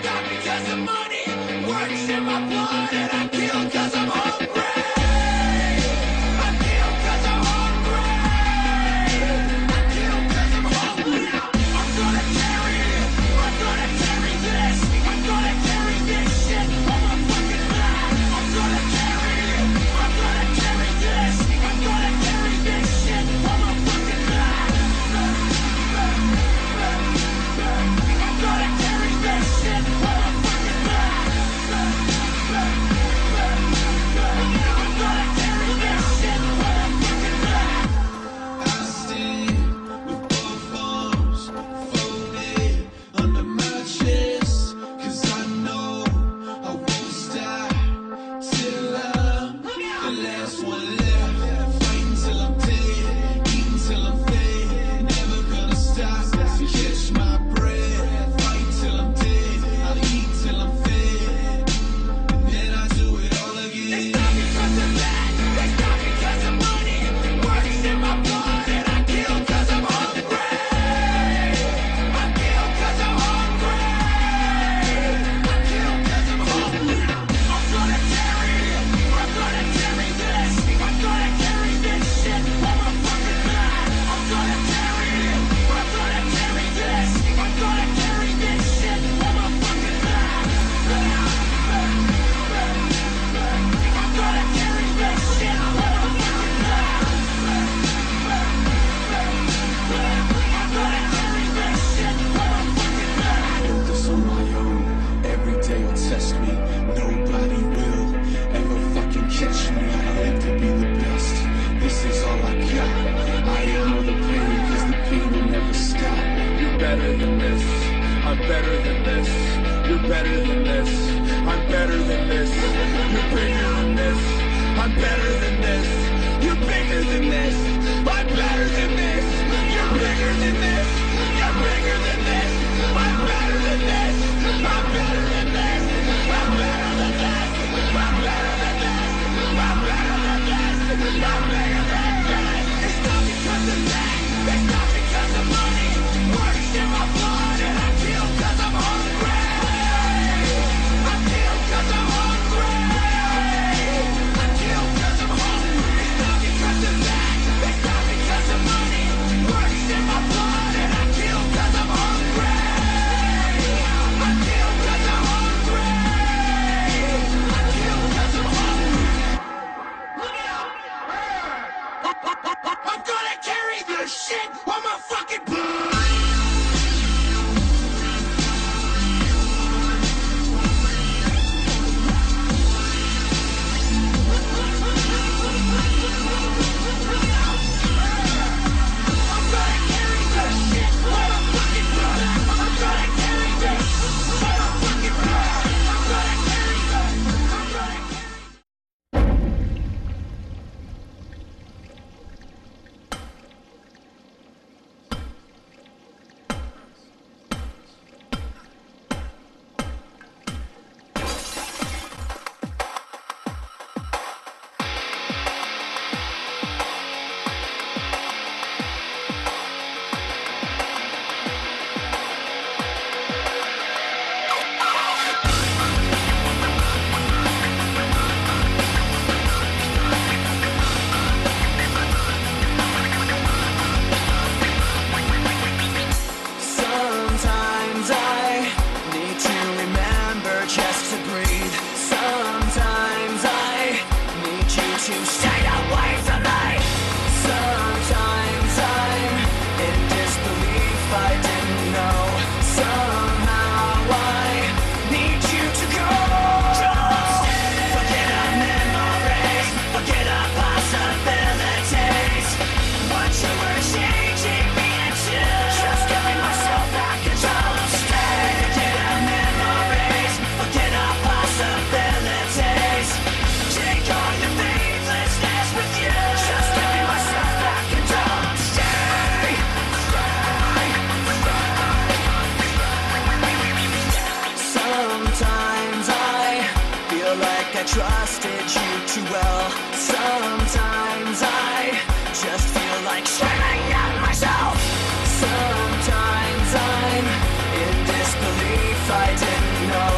stop because of money. Works in my blood and I kill cause I'm hungry. I kill cause I'm hungry. I kill cause I'm hungry. I'm gonna carry it. I'm gonna carry this. I'm gonna carry this shit on my fucking back. I'm gonna carry it. I'm gonna carry this. I'm gonna carry this shit on my fucking back. I'm gonna carry this shit on my fucking back. I'm gonna carry this shit on my fucking back. I stand with both arms folded under my chest, 'cause I know I won't stop till I'm the last one left. Fighting till I'm dead, eating till I'm fed, never gonna stop to catch my breath. Fight till I'm dead, I'll eat till I'm fed, and then I do it all They again. stop because of that. They stop because of money. Works in my blood and I kill cause I'm hungry. I kill cause I'm hungry. I kill cause I'm hungry. I'm gonna carry it. I'm gonna carry this. I'm gonna carry this shit on my fucking back. I'm gonna carry it. I'm gonna carry this. I'm gonna carry this shit on my fucking back. I'm gonna carry this shit on my fucking back. I'm gonna carry this shit on my fucking back. Built this on my own. Every day will test me. Nobody will ever fucking catch me. I live to be the best. This is all I got. I ignore the pain, 'cause the pain will never stop. You're better than this. I'm better than this. You're better than this. I'm better than this. You're bigger than this. I'm better than this. You're bigger than this. I'm better than this. You're bigger than this. You're bigger than this. I'm better than this. I'm better than this. I'm better than this. I'm better than this. I'm better than this. I'm bigger than this. They stop because of that. They stop because of money. Works in my blood and I kill cause I'm hungry. I kill cause I'm hungry. I kill cause I'm hungry. They stop because of that. They stop because of money. Works in my blood and I kill cause I'm hungry. I kill cause I'm hungry. I kill cause I'm hungry. Look out! I'm gonna carry this shit on my fucking back. I'm gonna carry this shit on my fucking back. I'm gonna carry this on my fucking back. I'm gonna carry this. I'm gonna carry. Sometimes I need to remember just to breathe. Sometimes I need you to stay away from me. Sometimes I'm in disbelief, I didn't know. Somehow I need you to go. Just forget our memories, forget our possibilities. What you were changing me into. Just giving myself back control. Stay. Forget our memories, forget our possibilities. Take all your faithlessness with you. Just giving myself back control. Stay. Sometimes I feel like I trusted you too well. Sometimes I just feel like screaming at myself. Sometimes I'm in disbelief, I didn't know.